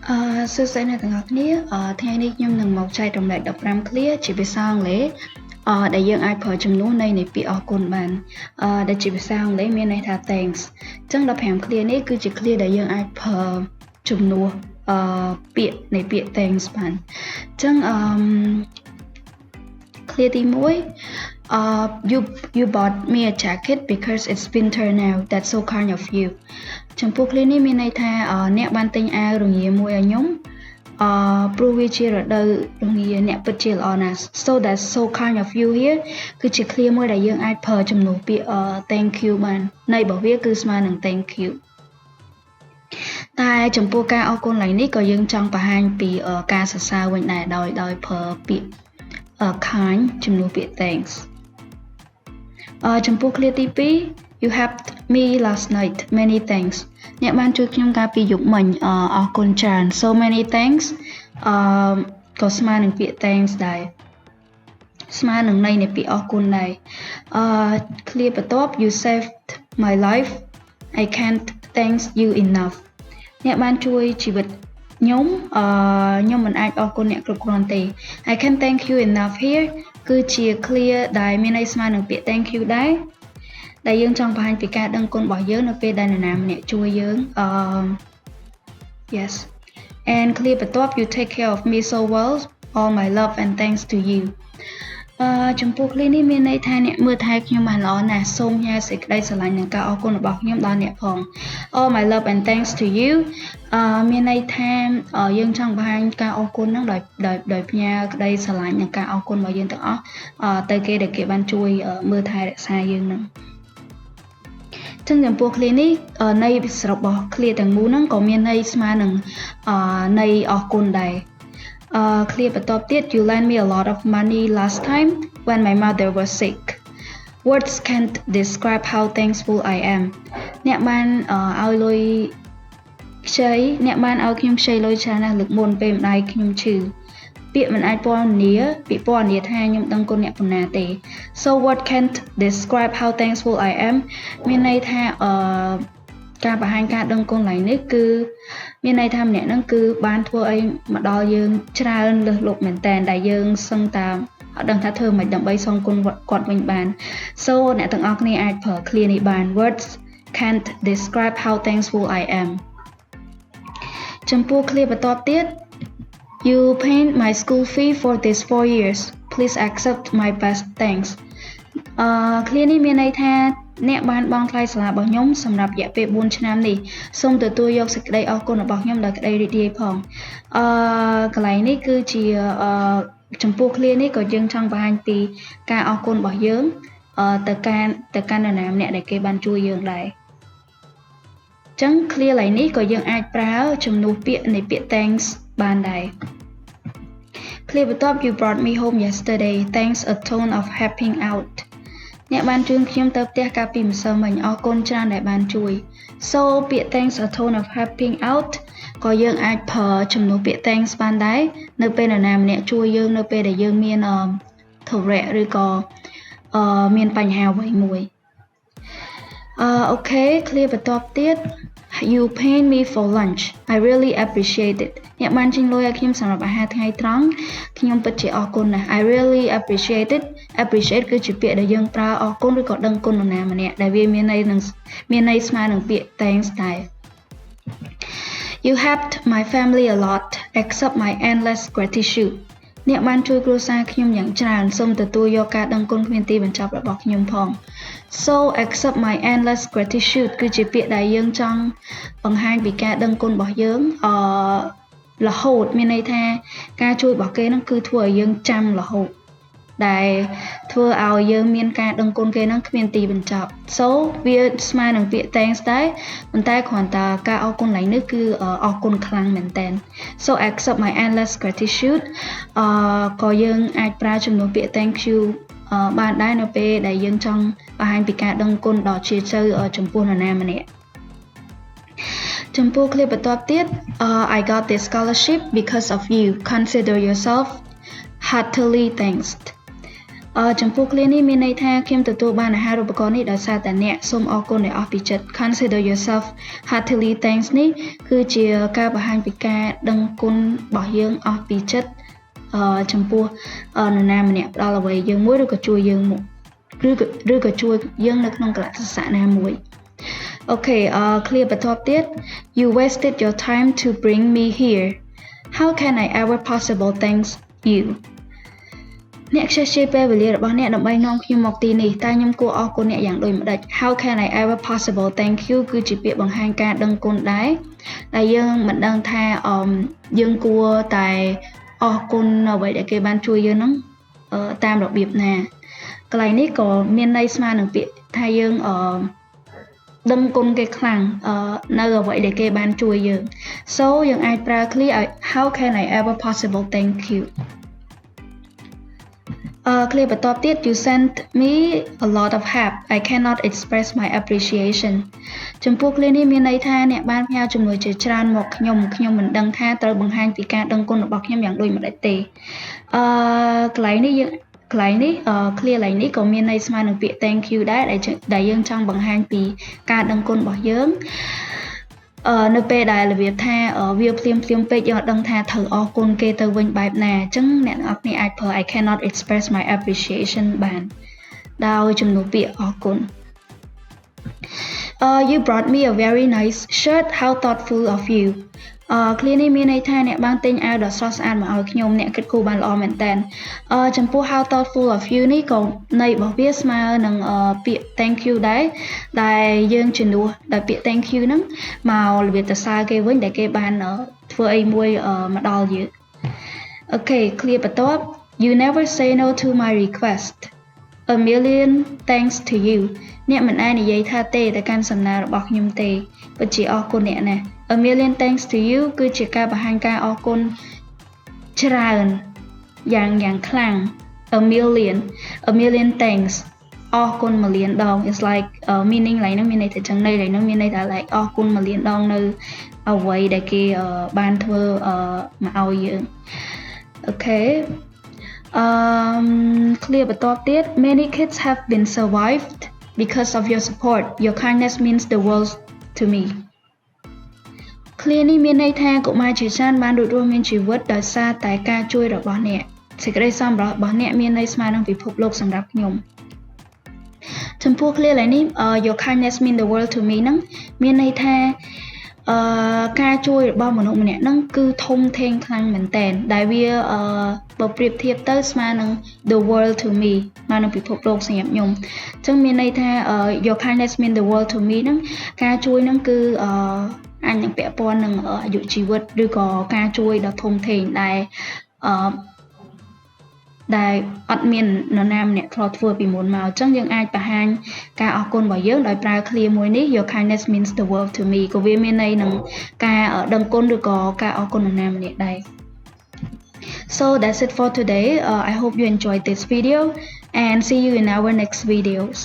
សួស្តីអ្នកទាំងអស់គ្នាថ្ងៃនេះខ្ញុំនឹងមកចែករំលែក15ឃ្លាជាភាសាអង់គ្លេសដែលយើងអាចប្រើជំនួសនៃពាក្យអរគុណបានដែលជាភាសាអង់គ្លេសមានន័យថា thanks អញ្ចឹង15ឃ្លានេះគឺជាឃ្លាដែលយើងអាចប្រើជំនួសពាក្យនៃពាក្យ thanks បានអញ្ចឹងឃ្លាទី1 you bought me a jacket because it's winter now. That's so kind of you. ចំពោះឃ្លានេះមានន័យថាអ្នកបានទិញអាវរងាមួយឲ្យខ្ញុំព្រោះវាជារដូវរងាអ្នកពិតជាល្អណាស់ So that's so kind of you here គឺជាឃ្លាមួយដែលយើងអាចប្រើជំនួសពាក្យ thank you បានន័យរបស់វាគឺស្មើនឹង thank you តែចំពោះការអរគុណឡើងនេះក៏យើងចង់បង្ហាញពីការសរសើរវិញដែរដោយប្រើពាក្យ kind ជំនួសពាក្យ thanks ចំពោះឃ្លាទី2 You helped me last night. Many thanks. អ្នកបានជួយខ្ញុំកាលពីយប់មិញអរគុណច្រើន So many thanks ក៏ស្មើនឹងពាក្យ thanks ដែរស្មើនឹងន័យនៃពាក្យអរគុណដែរឃ្លាបន្ទាប់ You saved my life. I can't thank you enough. អ្នកបានជួយជីវិតខ្ញុំមិនអាចអរគុណអ្នកគ្រប់គ្រាន់ទេ I can't thank you enough here គឺជាឃ្លាដែលមានន័យស្មើនឹងពាក្យ thank you ដែរដែលយើងចង់បង្ហាញពីការដឹងគុណរបស់យើងនៅពេលដែលនរណាម្នាក់ជួយយើងyes and ឃ្លាបន្ទាប់ You take care of me so well all my love and thanks to you ចំពោះឃ្លានេះមានន័យថាអ្នកមើលថែខ្ញុំបានល្អណាស់សូមញ៉ាសេចក្តីស្រឡាញ់និងការអរគុណរបស់ខ្ញុំដល់អ្នកផង all my love and thanks to you មានន័យថាយើងចង់បង្ហាញការអរគុណហ្នឹងដោយផ្ញើក្តីស្រឡាញ់និងការអរគុណរបស់យើងទាំងអស់ទៅគេដែលគេបានជួយមើលថែរក្សាយើងហ្នឹងចឹងចំពោះឃ្លានេះន័យរបស់ឃ្លាទាំងមូលហ្នឹងក៏មានន័យស្មើនឹងន័យអរគុណដែរឃ្លាបន្ទាប់ទៀត You lent me a lot of money last time when my mother was sick. Words can't describe how thankful I am. អ្នកបានឲ្យលុយខ្ចីអ្នកបានឲ្យខ្ញុំខ្ចីលុយច្រើនណាស់លើកមុនពេលម្ដាយខ្ញុំឈឺពាក្យមិនអាចពណ៌នាថាខ្ញុំដឹងគុណអ្នកប៉ុណ្ណាទេ So what can't describe how thankful I am មានន័យថាការបង្ហាញការដឹងគុណឡើងនេះគឺមានន័យថាម្នាក់ហ្នឹងគឺបានធ្វើអីមកដល់យើងច្រើនលើសលប់មែនតើដែលយើងសឹងតែអត់ដឹងថាធ្វើមិនដើម្បីសងគុណគាត់វិញបាន So អ្នកទាំងអស់គ្នាអាចប្រើឃ្លានេះបាន Words can't describe how thankful I am ចំពោះឃ្លាបន្ទាប់ទៀតYou paid my school fee for these 4 years. Please accept my best thanks. ឃ្លានេះមានន័យថាអ្នកបានបង់ថ្លៃសាលារបស់ខ្ញុំសម្រាប់រយៈពេល4ឆ្នាំនេះសូមទទួលយកសេចក្តីអរគុណរបស់ខ្ញុំដោយក្តីរីករាយផងកន្លែងនេះគឺជាចំពោះឃ្លានេះក៏យើងចង់បង្ហាញពីការអរគុណរបស់យើងទៅកាន់នរណាម្នាក់ដែលគេបានជួយយើងដែរអញ្ចឹងឃ្លាឡើងនេះក៏យើងអាចប្រើជំនួសពាក្យនៃពាក្យ thanks បានដែរឃ្លាបន្ទាប់ You brought me home yesterday. Thanks a ton of helping out. អ្នកបានជួយខ្ញុំទៅផ្ទះកាលពីម្សិលមិញអរគុណច្រើនដែលបានជួយ So ពាក្យ thanks a ton of helping out ក៏យើងអាចប្រើជំនួសពាក្យ thanks បានដែរនៅពេលនរណាម្នាក់ជួយយើងនៅពេលដែលយើងមានធុរៈឬក៏មានបញ្ហាអ្វីមួយអូខេឃ្លាបន្ទាប់ទៀតYou paid me for lunch. I really appreciate it. អ្នកបានចេញលុយឲ្យខ្ញុំសម្រាប់អាហារថ្ងៃត្រង់ខ្ញុំពិតជាអរគុណណាស់ I really appreciate it. Appreciate គឺជាពាក្យដែលយើងប្រើអរគុណឬក៏ដឹងគុណនរណាម្នាក់ដែលវាមានន័យស្មើនឹងពាក្យ thanks ដែរ You helped my family a lot. Accept my endless gratitude. អ្នកបានជួយគ្រួសារខ្ញុំយ៉ាងច្រើនសូមទទួលយកការដឹងគុណគ្មានទីបញ្ចប់របស់ខ្ញុំផង So accept my endless gratitude គឺជាពាក្យដែលយើងចង់បង្ហាញពីការដឹងគុណរបស់យើងរហូតមានន័យថាការជួយរបស់គេហ្នឹងគឺធ្វើឲ្យយើងចាំរហូតដែលធ្វើឲ្យយើងមានការដឹងគុណគេហ្នឹងគ្មានទីបញ្ចប់ So វាស្មើនឹងពាក្យ thanks ដែរប៉ុន្តែគ្រាន់តែការអរគុណឡើងនេះគឺអរគុណខ្លាំងមែនតើ So accept my endless gratitude ក៏យើងអាចប្រើជំនួសពាក្យ thank you បានដែរនៅពេលដែលយើងចង់បង្ហាញពីការដឹងគុណដ៏ជ្រាលជ្រៅចំពោះនរណាម្នាក់ចំពោះឃ្លាបន្ទាប់ទៀត I got this scholarship because of you. Consider yourself heartily thanked. ចំពោះឃ្លានេះមានន័យថាខ្ញុំទទួលបានអាហារូបករណ៍នេះដោយសារតែអ្នកសូមអរគុណដែលអស់ពីចិត្ត Consider yourself heartily thanks នេះគឺជាការបង្ហាញពីការដឹងគុណរបស់យើងអស់ពីចិត្តចំពោះនរណាម្នាក់ផ្ដល់អ្វីយើងមួយឬក៏ជួយយើងមកឬក៏ជួយយើងនៅក្នុងកលៈទេសៈណាមួយអូខេឃ្លាបន្ទាប់ទៀត You wasted your time to bring me here How can I ever possible thanks you អ្នកខ្ជិះជាពេលវេលារបស់អ្នកដើម្បីនាំខ្ញុំមកទីនេះតែខ្ញុំគួរអរគុណអ្នកយ៉ាងដូចម្តេច How can I ever possible thank you គឺជាពាក្យបង្ហាញការដឹងគុណដែរដែលយើងមិនដឹងថាយើងគួរតែអរគុណអ្វីដែលគេបានជួយយើងហ្នឹងតាមរបៀបណាកន្លែងនេះក៏មានន័យស្មើនឹងពាក្យថាយើងដឹងគុណគេខ្លាំងនៅអ្វីដែលគេបានជួយយើង So យើងអាចប្រើឃ្លា How can I ever possible thank youឃ្លាបន្ទាប់ទៀត You sent me a lot of help I cannot express my appreciation ចំពោះឃ្លានេះមានន័យថាអ្នកបានផ្ញើជំនួយជាច្រើនមកខ្ញុំមិនដឹងថាត្រូវបង្ហាញពីការដឹងគុណរបស់ខ្ញុំយ៉ាងដូចម្តេចទេកន្លែងនេះឃ្លាឡើងនេះក៏មានន័យស្មើនឹងពាក្យ thank you ដែរដែលយើងចង់បង្ហាញពីការដឹងគុណរបស់យើងនៅពេលដែលរបៀបថាវាភ្លាមពេកយើងអត់ដឹងថាត្រូវអរគុណគេទៅវិញបែបណាអញ្ចឹងអ្នកទាំងអស់គ្នាអាចប្រើ I cannot express my appreciation បានដោយជំនួសពាក្យអរគុណYou brought me a very nice shirt how thoughtful of you ឃ្លានេះមានន័យថាអ្នកបានទិញអាវដ៏ស្រស់ស្អាតមកឲ្យខ្ញុំអ្នកគិតគូរបានល្អមែនតើចំពោះ how thoughtful of you នេះក៏ន័យរបស់វាស្មើនឹងពាក្យ thank you ដែរដែលយើងជំនួសដោយពាក្យ thank you ហ្នឹងមករបៀបសរសើរគេវិញដែលគេបានធ្វើអីមួយមកដល់យើងអូខេឃ្លាបន្ទាប់ You never say no to my request A million thanks to you អ្នកមិនអាចនិយាយថាទេទៅកាន់សំណើរបស់ខ្ញុំទេពិតជាអរគុណអ្នកណា A million thanks to you គឺជាការបង្ហាញការអរគុណច្រើនយ៉ាងខ្លាំង A million thanks អរគុណ1លានដង It's like meaning ឡើយនឹងមានន័យថាចឹងន័យឡើយនឹងមានន័យថា like អរគុណ1លានដងនៅអ្វីដែលគេបានធ្វើមកឲ្យយើងអូខេឃ្លាបន្ទាប់ទៀត Many kids have been survived because of your support Your kindness means the world to me ឃ្លានេះមានន័យថាកុមារជាច្រើនបានរួចរស់មានជីវិតដោយសារតែការជួយរបស់អ្នកសេចក្តីសប្បុរសរបស់អ្នកមានន័យស្មើនឹងពិភពលោកសម្រាប់ខ្ញុំចំពោះឃ្លាឡើងនេះ Your kindness mean the world to me ហ្នឹងមានន័យថាការជួយរបស់មនុស្សម្នាក់ហ្នឹងគឺធំធេងខ្លាំងមែនតើដែលវាបើប្រៀបធៀបទៅស្មើនឹង the world to me ស្មើនឹងពិភពលោកសម្រាប់ខ្ញុំអញ្ចឹងមានន័យថា your kindness mean the world to me ហ្នឹងការជួយហ្នឹងគឺអាចនឹងពាក់ព័ន្ធនឹងអាយុជីវិតឬក៏ការជួយដ៏ធំធេងដែលអត់មាននរណាម្នាក់ធ្លាប់ធ្វើពីមុនមកអញ្ចឹងយើងអាចបង្ហាញការអរគុណរបស់យើងដោយប្រើឃ្លាមួយនេះ Your kindness means the world to me ក៏វាមានន័យនឹងការដឹងគុណឬក៏ការអរគុណនរណាម្នាក់ដែរ So that's it for today I hope you enjoyed this video and see you in our next videos